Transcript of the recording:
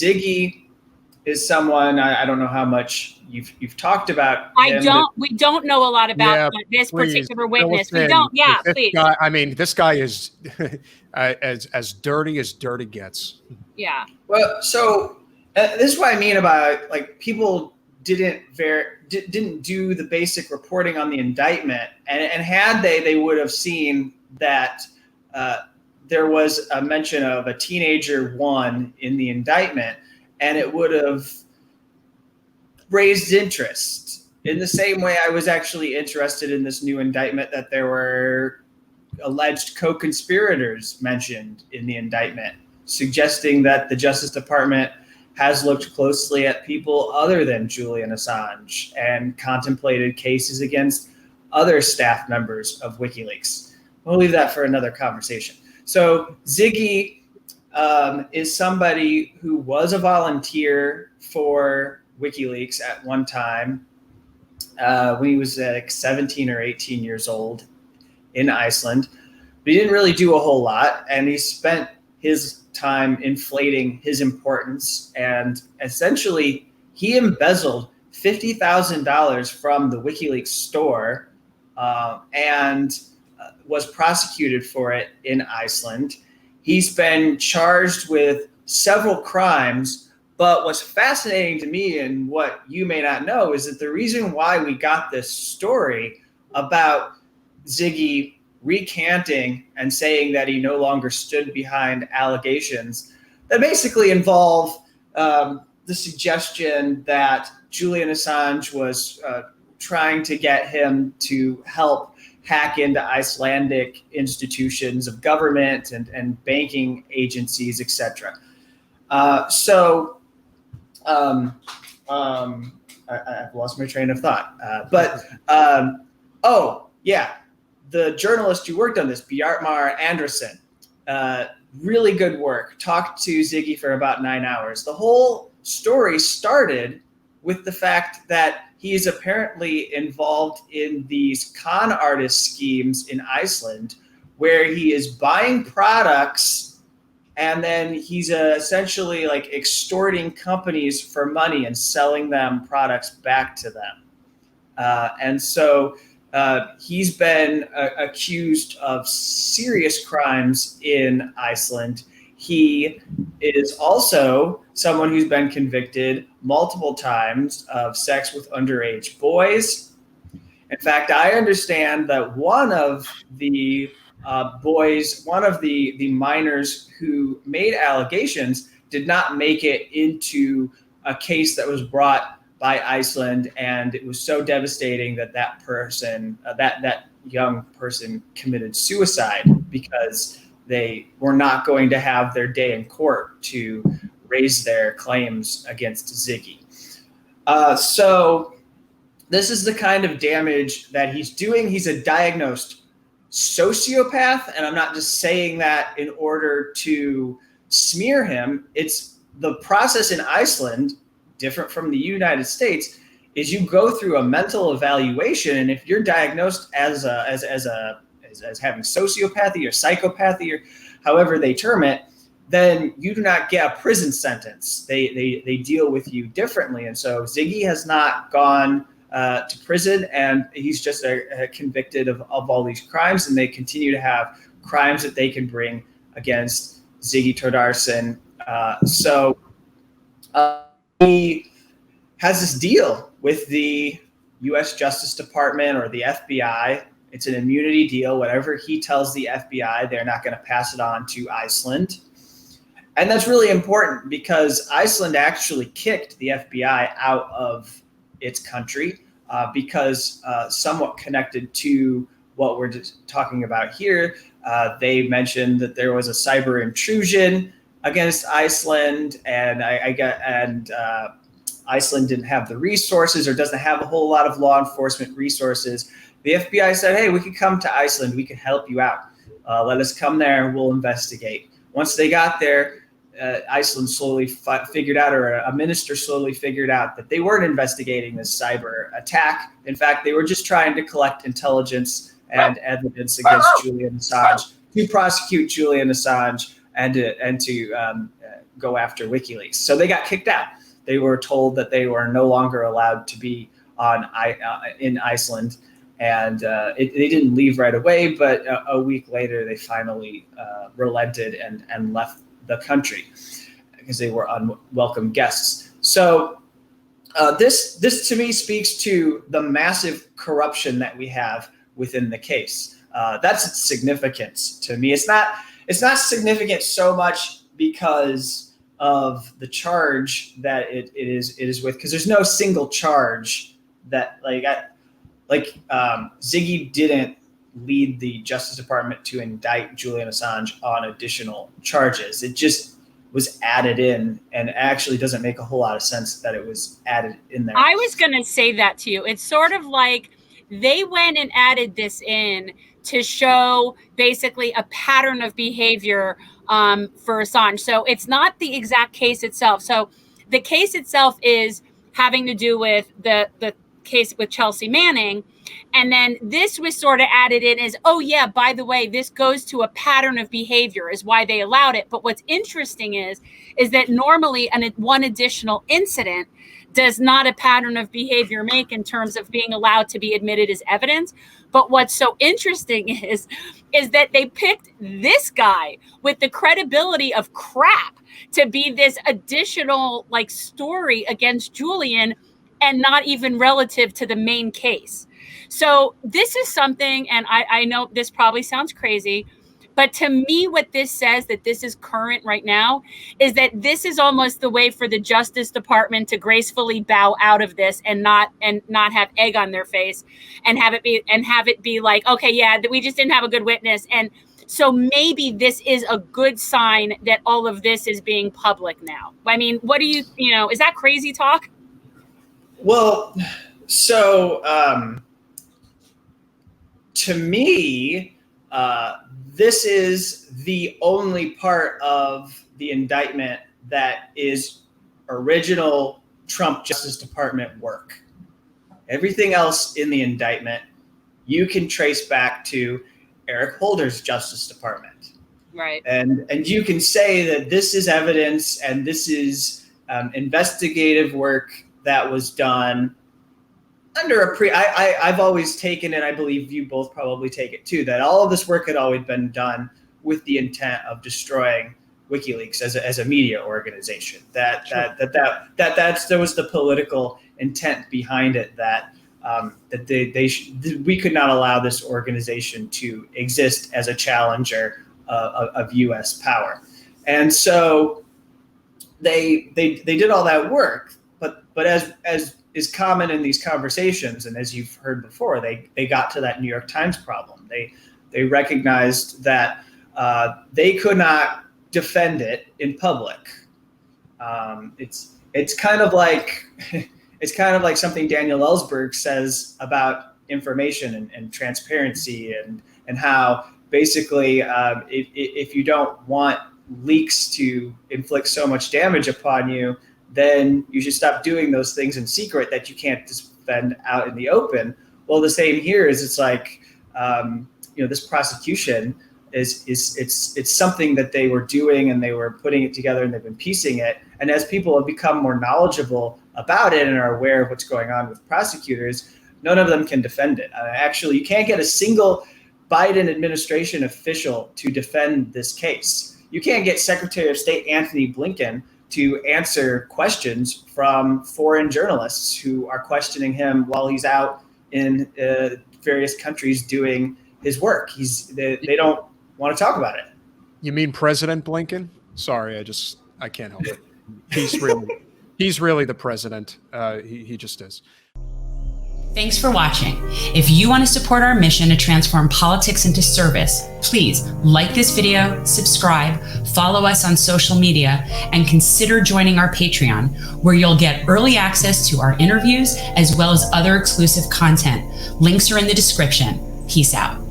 Siggi is someone I don't know how much you've talked about him. We don't know a lot about this particular witness. We don't. Yeah, please. This guy is as dirty gets. Yeah. Well, so this is what I mean about like people didn't do the basic reporting on the indictment, and had they would have seen that there was a mention of a teenager one in the indictment, and it would have raised interest in the same way I was actually interested in this new indictment, that there were alleged co-conspirators mentioned in the indictment, suggesting that the Justice Department has looked closely at people other than Julian Assange and contemplated cases against other staff members of WikiLeaks. We'll leave that for another conversation. So Siggi is somebody who was a volunteer for WikiLeaks at one time when he was like 17 or 18 years old in Iceland. But he didn't really do a whole lot, and he spent his time inflating his importance, and essentially he embezzled $50,000 from the WikiLeaks store and was prosecuted for it in Iceland. He's been charged with several crimes, but what's fascinating to me, and what you may not know, is that the reason why we got this story about Siggi recanting and saying that he no longer stood behind allegations that basically involve the suggestion that Julian Assange was trying to get him to help hack into Icelandic institutions of government and banking agencies, etc. I've lost my train of thought. The journalist who worked on this, Bjartmar Andersson, really good work. Talked to Siggi for about 9 hours. The whole story started with the fact that he is apparently involved in these con artist schemes in Iceland, where he is buying products and then he's essentially like extorting companies for money and selling them products back to them. He's been accused of serious crimes in Iceland. He is also someone who's been convicted multiple times of sex with underage boys. In fact, I understand that one of the minors who made allegations did not make it into a case that was brought by Iceland, and it was so devastating that that young person committed suicide because they were not going to have their day in court to raise their claims against Siggi. So this is the kind of damage that he's doing. He's a diagnosed sociopath, and I'm not just saying that in order to smear him. It's the process in Iceland, different from the United States, is you go through a mental evaluation, and if you're diagnosed as having sociopathy or psychopathy or however they term it, then you do not get a prison sentence. They deal with you differently, and so Siggi has not gone to prison, and he's just convicted of all these crimes, and they continue to have crimes that they can bring against Siggi Thordarsan. He has this deal with the U.S. Justice Department or the FBI. It's an immunity deal. Whatever he tells the FBI, they're not going to pass it on to Iceland. And that's really important because Iceland actually kicked the FBI out of its country because somewhat connected to what we're talking about here. They mentioned that there was a cyber intrusion against Iceland, and Iceland didn't have the resources or doesn't have a whole lot of law enforcement resources. The FBI said, hey, we could come to Iceland. We can help you out. Let us come there. We'll investigate. Once they got there, Iceland slowly figured out, or a minister slowly figured out, that they weren't investigating this cyber attack. In fact, they were just trying to collect intelligence and evidence against Julian Assange to prosecute Julian Assange and to go after WikiLeaks. So they got kicked out. They were told that they were no longer allowed to be in Iceland, and they didn't leave right away. But a week later, they finally relented and left the country because they were unwelcome guests. So this to me speaks to the massive corruption that we have within the case. That's its significance to me. It's not significant so much because of the charge that it is with, because there's no single charge that Siggi didn't lead the Justice Department to indict Julian Assange on additional charges. It just was added in, and actually doesn't make a whole lot of sense that it was added in there. I was going to say that to you. It's sort of like they went and added this in to show basically a pattern of behavior for Assange. So it's not the exact case itself. So the case itself is having to do with the case with Chelsea Manning. And then this was sort of added in as, oh yeah, by the way, this goes to a pattern of behavior is why they allowed it. But what's interesting is that normally one additional incident does not a pattern of behavior make in terms of being allowed to be admitted as evidence. But what's so interesting is that they picked this guy with the credibility of crap to be this additional story against Julian, and not even relative to the main case. So this is something, and I know this probably sounds crazy, but to me, what this says that this is current right now is that this is almost the way for the Justice Department to gracefully bow out of this and not have egg on their face and have it be like, okay, yeah, we just didn't have a good witness. And so maybe this is a good sign that all of this is being public now. I mean, what do you is that crazy talk? Well, so to me, this is the only part of the indictment that is original Trump Justice Department work. Everything else in the indictment you can trace back to Eric Holder's Justice Department. Right. And you can say that this is evidence and this is investigative work that was done under I've always taken it, I believe you both probably take it too, that all of this work had always been done with the intent of destroying WikiLeaks as a media organization. That was the political intent behind it, that we could not allow this organization to exist as a challenger of U.S. power. And so they did all that work. But as is common in these conversations, and as you've heard before, they got to that New York Times problem. They recognized that they could not defend it in public. It's kind of like something Daniel Ellsberg says about information and transparency and how basically if you don't want leaks to inflict so much damage upon you, then you should stop doing those things in secret that you can't defend out in the open. Well, the same here is it's like, this prosecution it's something that they were doing and they were putting it together and they've been piecing it. And as people have become more knowledgeable about it and are aware of what's going on with prosecutors, none of them can defend it. Actually, you can't get a single Biden administration official to defend this case. You can't get Secretary of State Anthony Blinken to answer questions from foreign journalists who are questioning him while he's out in various countries doing his work. They don't want to talk about it. You mean President Blinken? Sorry, I can't help it. He's really the president. He just is. Thanks for watching. If you want to support our mission to transform politics into service, please like this video, subscribe, follow us on social media, and consider joining our Patreon, where you'll get early access to our interviews as well as other exclusive content. Links are in the description. Peace out.